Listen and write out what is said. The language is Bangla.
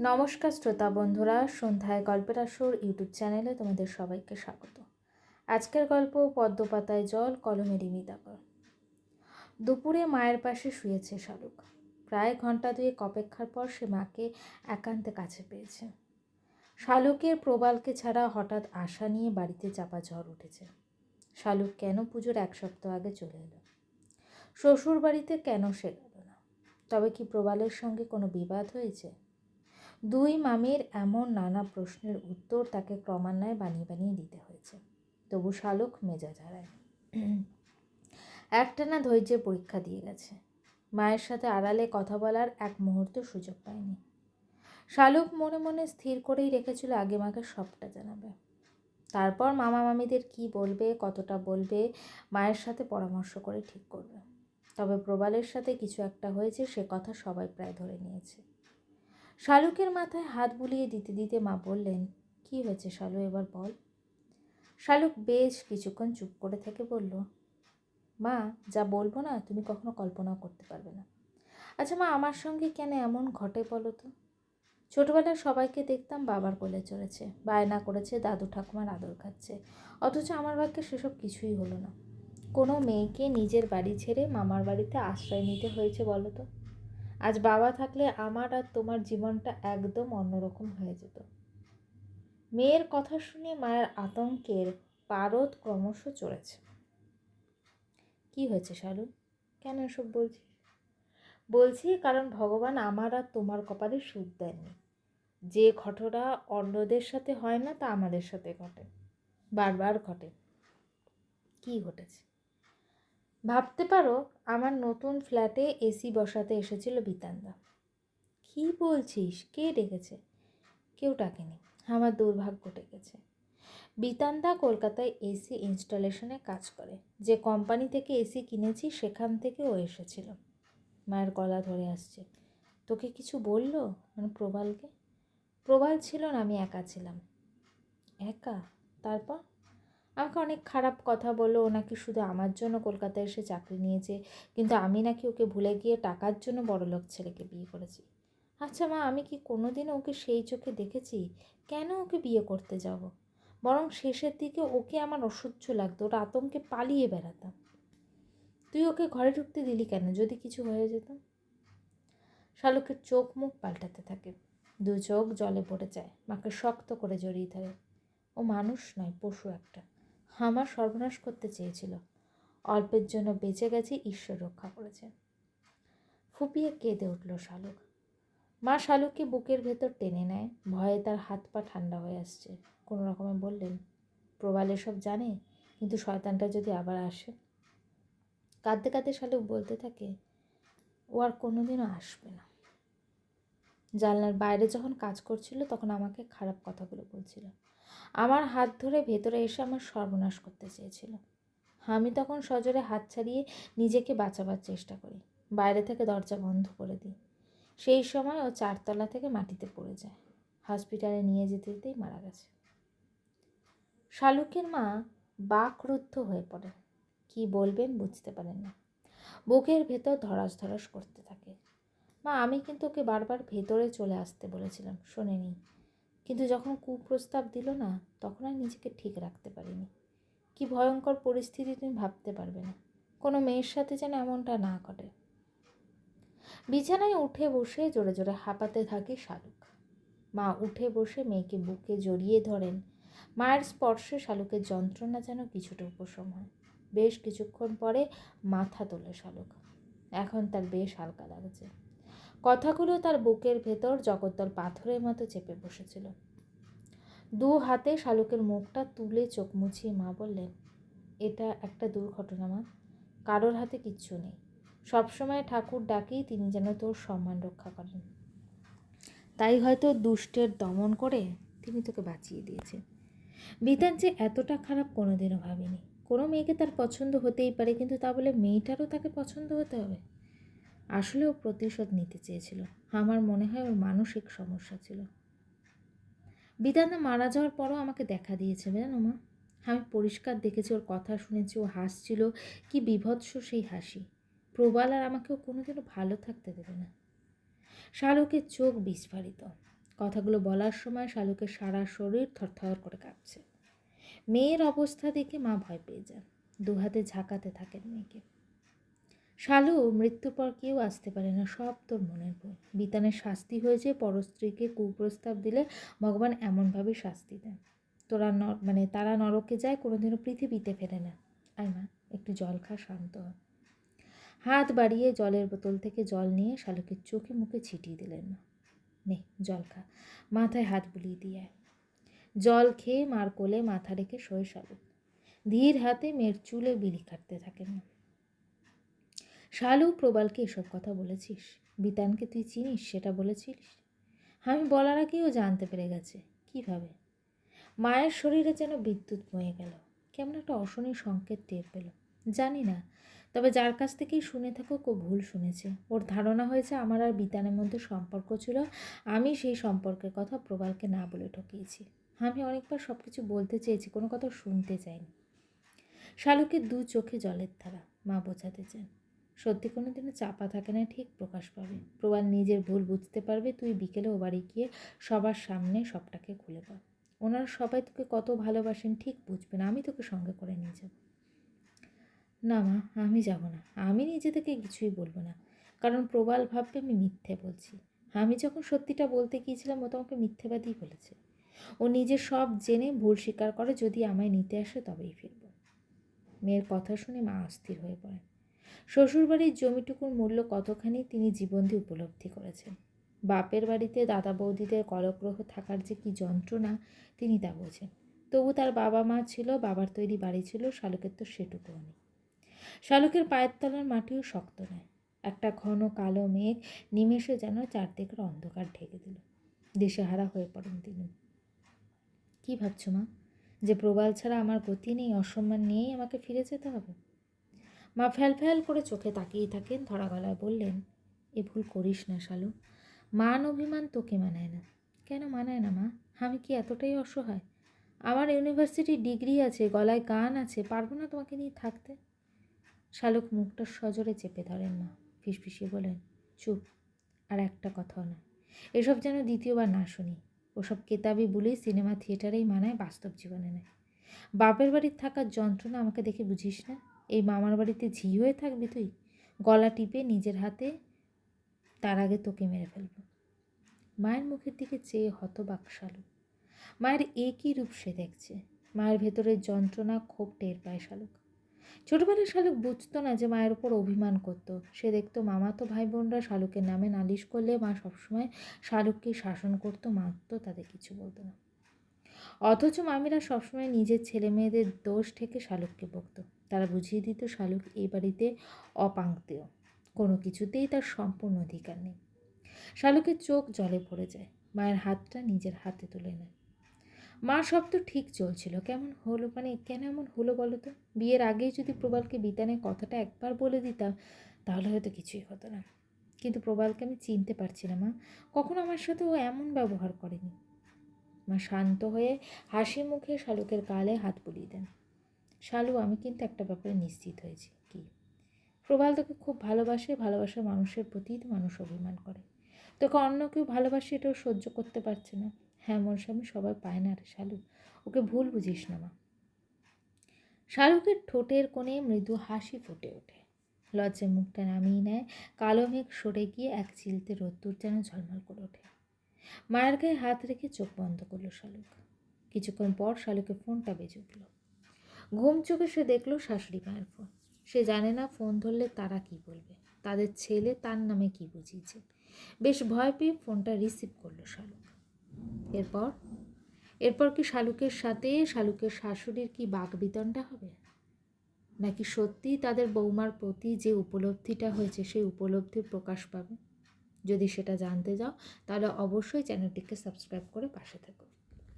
নমস্কার শ্রোতা বন্ধুরা, সন্ধ্যায় গল্পের আসর ইউটিউব চ্যানেলে তোমাদের সবাইকে স্বাগত। আজকের গল্প পদ্মপাতায় জল, কলমে রিমিদাকর। দুপুরে মায়ের পাশে শুয়েছে শালুক। প্রায় ঘন্টা দুয়েক অপেক্ষার পর সে মাকে একান্তে কাছে পেয়েছে। শালুকের প্রবালকে ছাড়া হঠাৎ আশা নিয়ে বাড়িতে চাপা ঝড় উঠেছে। শালুক কেন পুজোর 1 সপ্তাহ আগে চলে এলো? শ্বশুর বাড়িতে কেন সে গেল না? তবে কি প্রবালের সঙ্গে কোনো বিবাদ হয়েছে? দুই মামির এমন নানা প্রশ্নের উত্তর তাকে ক্রমান্বয়ে বানিয়ে বানিয়ে দিতে হয়েছে। তবু শালুক মেজাজ হারায়। একটানা ধৈর্যের পরীক্ষা দিয়ে গেছে। মায়ের সাথে আড়ালে কথা বলার এক মুহূর্ত সুযোগ পায়নি। শালুক মনে মনে স্থির করেই রেখেছিল আগে মাকে সবটা জানাবে। তারপর মামা মামিদের কি বলবে, কতটা বলবে, মায়ের সাথে পরামর্শ করে ঠিক করবে। তবে প্রবালের সাথে কিছু একটা হয়েছে, সে কথা সবাই প্রায় ধরে নিয়েছে। শালুকের মাথায় হাত বুলিয়ে দিতে দিতে মা বললেন, কি হয়েছে শালু, এবার বল। শালুক বেশ কিছুক্ষণ চুপ করে থেকে বলল, মা, যা বলবো না তুমি কখনো কল্পনাও করতে পারবে না। আচ্ছা মা, আমার সঙ্গে কেন এমন ঘটে বলো তো? ছোটবেলায় সবাইকে দেখতাম বাবার কোলে চড়েছে, বায়না করেছে, দাদু ঠাকুমার আদর খাচ্ছে, অথচ আমার ভাগ্যে সেসব কিছুই হলো না। কোনো মেয়েকে নিজের বাড়ি ছেড়ে মামার বাড়িতে আশ্রয় নিতে হয়েছে বলো তো? আজ বাবা থাকলে আমার আর তোমার জীবনটা একদম অন্যরকম হয়ে যেত। মেয়ের কথা শুনে মায়ের আতঙ্কের পারদ ক্রমশ চড়েছে। কি হয়েছে শালু, কেন এসব বলছিস? বলছি কারণ ভগবান আমার আর তোমার কপালে সুখ দেননি। যে ঘটনা অন্যদের সাথে হয় না তা আমাদের সাথে ঘটে, বারবার ঘটে। কি ঘটেছে ভাবতে পারো? আমার নতুন ফ্ল্যাটে এসি বসাতে এসেছিল বিতানদা। কি বলছিস? কে ডেকেছে? কেউ ডাকেনি, আমার দুর্ভাগ্য ডেকেছে। বিতানদা কলকাতায় এসি ইনস্টলেশনে কাজ করে। যে কোম্পানি থেকে এসি কিনেছি সেখান থেকে ও এসেছিল। মায়ের গলা ধরে আসছে। তোকে কিছু বললো? মানে প্রবালকে? প্রবাল ছিল না, আমি একা ছিলাম। একা? তারপর? আমাকে অনেক খারাপ কথা বললো। ও নাকি শুধু আমার জন্য কলকাতায় এসে চাকরি নিয়েছে, কিন্তু আমি নাকি ওকে ভুলে গিয়ে টাকার জন্য বড়লোক ছেলেকে বিয়ে করেছি। আচ্ছা মা, আমি কি কোনোদিনও ওকে সেই চোখে দেখেছি? কেন ওকে বিয়ে করতে যাব? বরং শেষের দিকে ওকে আমার অসহ্য লাগতো, ওর আতঙ্কে পালিয়ে বেড়াতাম। তুই ওকে ঘরে ঢুকতে দিলি কেন? যদি কিছু হয়ে যেত? শালুকের চোখ মুখ পাল্টাতে থাকে। দু চোখ জলে পড়ে যায়। মাকে শক্ত করে জড়িয়ে ধরে। ও মানুষ নয়, পশু একটা। আমার সর্বনাশ করতে চেয়েছিল। অল্পের জন্য বেঁচে গেছি, ঈশ্বর রক্ষা করেছে। ফুপিয়ে কেঁদে উঠল শালুক। মা শালুককে বুকের ভেতর টেনে নেয়। ভয়ে তার হাত পা ঠান্ডা হয়ে আসছে। কোনো রকমে বললেন, প্রবাল এসব জানে, কিন্তু শয়তানটা যদি আবার আসে? কাঁদতে কাঁদতে শালুক বলতে থাকে, ও আর কোনোদিনও আসবে না। জানলার বাইরে যখন কাজ করছিল তখন আমাকে খারাপ কথাগুলো বলছিল। আমার হাত ধরে ভেতরে এসে আমার সর্বনাশ করতে চেয়েছিল। আমি তখন সজোরে হাত ছাড়িয়ে নিজেকে বাঁচাবার চেষ্টা করি। বাইরে থেকে দরজা বন্ধ করে দিই। সেই সময় ও 4 তলা থেকে মাটিতে পড়ে যায়। হসপিটালে নিয়ে যেতে যেতেই মারা গেছে। শালুকের মা বাকরুদ্ধ হয়ে পড়ে। কি বলবেন বুঝতে পারেন না। বুকের ভেতর ধড়াস ধড়াস করতে থাকে। মা, আমি কিন্তু ওকে বারবার ভেতরে চলে আসতে বলেছিলাম, শোনেনি। কিন্তু যখন কুপ্রস্তাব দিল না, তখন আর নিজেকে ঠিক রাখতে পারিনি। কি ভয়ঙ্কর পরিস্থিতি তুমি ভাবতে পারবে না। কোনো মেয়ের সাথে যেন এমনটা না ঘটে। বিছানায় উঠে বসে জোরে জোরে হাঁপাতে থাকে শালুক। মা উঠে বসে মেয়েকে বুকে জড়িয়ে ধরেন। মায়ের স্পর্শে শালুকের যন্ত্রণা যেন কিছুটা উপশম হয়। বেশ কিছুক্ষণ পরে মাথা তোলে শালুক। এখন তার বেশ হালকা লাগছে। কথাগুলো তার বুকের ভেতর জগদ্দল পাথরের মতো চেপে বসেছিল। দু হাতে শালুকের মুখটা তুলে চোখ মুছিয়ে মা বললেন, এটা একটা দুর্ঘটনা মা। কারোর হাতে কিচ্ছু নেই। সবসময় ঠাকুর ডাকি তিনি যেন তোর সম্মান রক্ষা করেন। তাই হয়তো দুষ্টের দমন করে তিনি তোকে বাঁচিয়ে দিয়েছেন। বিতান যে এতটা খারাপ কোনোদিনও ভাবিনি। কোনো মেয়েকে তার পছন্দ হতেই পারে, কিন্তু তা বলে মেয়েটারও তাকে পছন্দ হতে হবে? আসলে ও প্রতিশোধ নিতে চেয়েছিল। আমার মনে হয় ওর মানসিক সমস্যা ছিল। বিতানদা মারা যাওয়ার পরও আমাকে দেখা দিয়েছে, জানো মা। আমি পরিষ্কার দেখেছি, ওর কথা শুনেছি, ও হাসছিল। কি বিভৎস সেই হাসি! প্রবাল আর আমাকেও কোনোদিনও ভালো থাকতে দেবে না। শালুকের চোখ বিস্ফারিত। কথাগুলো বলার সময় শালুকের সারা শরীর থরথর করে কাঁপছে। মেয়ের অবস্থা দেখে মা ভয় পেয়ে যান, দুহাতে ঝাঁকাতে থাকেন মেয়েকে। শালু, মৃত্যুর পর কেউ আসতে পারে না, সব তোর মনের ভুল। বিতানের শাস্তি হয়েছে পরস্ত্রীকে কুপ্রস্তাব দিলে ভগবান এমনভাবে শাস্তি দেন। তারা নরকে যায়, কোনোদিনও পৃথিবীতে ফেরে না। আয় মা, একটু জল খা, শান্ত হ। হাত বাড়িয়ে জলের বোতল থেকে জল নিয়ে শালুকের চোখে মুখে ছিটিয়ে দিলেন মা। নে জল খা, মাথায় হাত বুলিয়ে দিয়ে আয়। জল খেয়ে মার কোলে মাথা রেখে শোয় শালুক। ধীর হাতে মেয়ের চুলে বিলি কাটতে থাকেন না। শালু, প্রবালকে এসব কথা বলেছিস? বিতানকে তুই চিনিস সেটা বলেছিস? আমি বলার আগেই ও জানতে পেরে গেছে। কিভাবে? মায়ের শরীরে যেন বিদ্যুৎ বয়ে গেল, কেমন একটা অশনি সংকেত টের পেল। জানি না, তবে যার কাছ থেকেই শুনে থাকুক ও ভুল শুনেছে। ওর ধারণা হয়েছে আমার আর বিতানের মধ্যে সম্পর্ক ছিল, আমি সেই সম্পর্কের কথা প্রবালকে না বলে ঠকিয়েছি। আমি অনেকবার সব কিছু বলতে চেয়েছি, কোনো কথা শুনতে চাইনি। শালুকের দু চোখে জলের ধারা, মা বোঝাতে চান সত্যি কোনো দিনও চাপা থাকে না, ঠিক প্রকাশ পাবে। প্রবাল নিজের ভুল বুঝতে পারবে, তুই বিকেলে ও বাড়ি গিয়ে সবার সামনে সবটাকে খুলে বল। ওনারা সবাই তোকে কত ভালোবাসেন ঠিক বুঝবে না, আমি তোকে সঙ্গে করে নিয়ে যাব। না মা, আমি যাব না। আমি নিজে থেকে কিছুই বলবো না, কারণ প্রবাল ভাববে আমি মিথ্যে বলছি। আমি যখন সত্যিটা বলতে গিয়েছিলাম ও তোমাকে মিথ্যেবাদী বলেছে। ও নিজে সব জেনে ভুল স্বীকার করে, যদি আমায় নিতে আসে তবেই ফিরব। মেয়ের কথা শুনে মা অস্থির হয়ে পড়েন। শ্বশুরবাড়ির জমিটুকুর মূল্য কতখানি তিনি জীবন দিয়ে উপলব্ধি করেছেন। বাপের বাড়িতে দাদা বৌদিদের কলগ্রহ থাকার যে কী যন্ত্রণা তিনি তা বোঝেন। তবু তার বাবা মা ছিল, বাবার তৈরি বাড়ি ছিল, শালুকের তো সেটুকুও নেই। শালুকের পায়ের তলার মাটিও শক্ত নয়। একটা ঘন কালো মেঘ নিমেষে যেন চারদিকের অন্ধকার ঢেকে দিল। দিশেহারা হয়ে পড়েন তিনি। কি ভাবছো মা, যে প্রবাল ছাড়া আমার গতি নেই, অসম্মান নিয়েই আমাকে ফিরে যেতে হবে? মা ফ্যাল ফ্যাল করে চোখে তাকিয়ে থাকেন, ধরা গলায় বললেন, এ ভুল করিস না শালু। মান অভিমান তোকে মানায় না। কেন মানায় না মা? আমি কি এতটাই অসহায়? আমার ইউনিভার্সিটির ডিগ্রি আছে, গলায় গান আছে, পারবো না তোমাকে নিয়ে থাকতে? শালুক মুখটা সজোরে চেপে ধরেন মা, ফিসফিসিয়ে বলেন, চুপ, আর একটা কথাও না। এসব যেন দ্বিতীয়বার না শুনি। ওসব কেতাবি বলেই সিনেমা থিয়েটারেই মানায়, বাস্তব জীবনে নেয়। বাপের বাড়ির থাকার যন্ত্রণা আমাকে দেখে বুঝিস না? এই মামার বাড়িতে ঝি হয়ে থাকবি তুই? গলা টিপে নিজের হাতে, তার আগে তোকে মেরে ফেলব। মায়ের মুখের দিকে চেয়ে হতবাক শালুক। মায়ের একই রূপ সে দেখছে। মায়ের ভেতরের যন্ত্রণা ক্ষোভ টের পায় শালুক। ছোটবেলায় শালুক বুঝতো না যে মায়ের ওপর অভিমান করতো। সে দেখতো মামাতো ভাই বোনরা শালুকের নামে নালিশ করলে মা সবসময় শালুককে শাসন করতো, মারতো, তাদের কিছু বলতো না। অথচ মামিরা সবসময় নিজের ছেলে মেয়েদের দোষ থেকে শালুককে বকতো। তারা বুঝিয়ে দিত শালুক এই বাড়িতে অপাঙ্ক্তেয়, কোনো কিছুতেই তার সম্পূর্ণ অধিকার নেই। শালুকের চোখ জলে ভরে যায়। মায়ের হাতটা নিজের হাতে তুলে নেয়। মা, সব তো ঠিক চলছিল, কেন এমন হলো বলো তো? বিয়ের আগেই যদি প্রবালকে বিতানের কথাটা একবার বলে দিতাম, তাহলে হয়তো কিছুই হতো না। কিন্তু প্রবালকে আমি চিনতে পারছি না মা, কখনো আমার সাথে ও এমন ব্যবহার করেনি। মা শান্ত হয়ে হাসি মুখে শালুকের গালে হাত বুলিয়ে দেন। শালু, আমি কিন্তু একটা ব্যাপারে নিশ্চিত হয়েছি। কি? প্রবাল তোকে খুব ভালোবাসে, ভালোবাসার মানুষের প্রতি তো মানুষ অভিমান করে। তোকে অন্য কেউ ভালোবাসে, এটাও সহ্য করতে পারছে না। হ্যাঁ, মন স্বামী সবাই পায় না রে শালু, ওকে ভুল বুঝিস না মা। শালুকের ঠোঁটের কোণে মৃদু হাসি ফুটে ওঠে। লজ্জায় মুখটা নামিয়ে নেয়। কালো মেঘ সরে গিয়ে এক চিলতে রোদ্দুর যেন ঝলমল করে ওঠে। মায়ের গায়ে হাত রেখে চোখ বন্ধ করলো শালুক। কিছুক্ষণ পর শালুকের ফোনটা বেজে উঠল। ঘুম চোখে সে দেখলো শাশুড়ি মায়ের ফোন। সে জানে না ফোন ধরলে তারা কি বলবে, তাদের ছেলে তার নামে কি বুঝিয়েছে। বেশ ভয় পেয়ে ফোনটা রিসিভ করলো শালুক। এরপর কি শালুকের সাথে শালুকের শাশুড়ির কি বাকবিতণ্ডা হবে, নাকি সত্যিই তাদের বৌমার প্রতি যে উপলব্ধিটা হয়েছে সেই উপলব্ধির প্রকাশ পাবে? যদি সেটা জানতে যাও তাহলে অবশ্যই চ্যানেলটিকে সাবস্ক্রাইব করে পাশে থেকো।